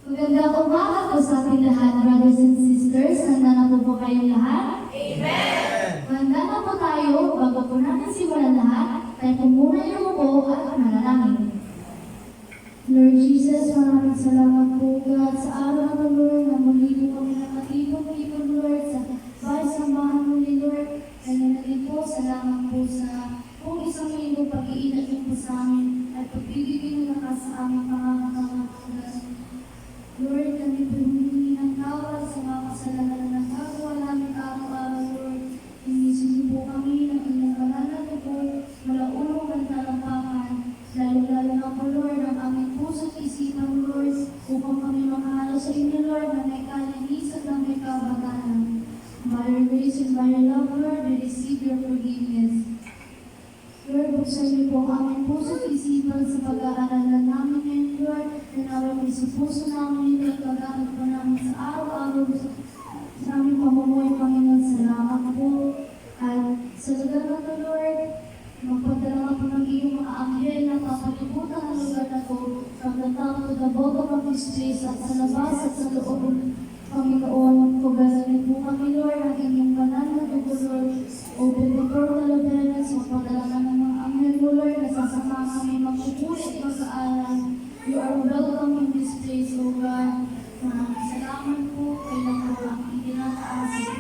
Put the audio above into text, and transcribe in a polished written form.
Magandang umaga po sa ating lahat, brothers and sisters. Handa na po kayong lahat? Amen! Handa na po tayo. Bago po natin simulan lahat, tayo po muna yung upo at manalangin. Lord Jesus, maraming salamat po God sa araw na Lord na muli po kami nakatipon-tipon Lord sa bahay sambahan muli Lord. Ganyan na din po, salamat po sa kung isang linggo pag-iinat niyo po sa amin at pagbibigay niyo na sa aming pangangakamakulas. Lord, kami po humingi ng tawad sa mga kasalanan na nagagawa namin araw-araw Lord. Inisin niyo po kami ng inyong banal na dugo, malaulong at talampakan. Lalo-lalo na po Lord ang aming puso't isipan Lord, upang kami makahalo sa inyo Lord na may kalinisan ng may kabagalan. By your grace and by your love Lord, we receive your forgiveness. Lord, buksan niyo po ang aming puso't isipan sa pag-aaralan namin ngayon Lord, na nawag sa puso namin ito at pag-aaral po namin sa araw-araw sa aming pamumuhay Panginoon. Salamat po. At sa lugar na ito Lord, magpadala po ng iyong mga anghel na papalibutan ang lugar na ito from the top to the bottom of this place at sa labas at sa loob. Panginoon, pugasan po kami Lord ang inyong banal na dugo Lord. Open the portal of heaven, magpadala ka ng mga anghel mo Lord na sasama kami magpupuli at mag-aaral. You are welcome in this place, O God. Maraming salamat po. Kailan po ang itinataas sa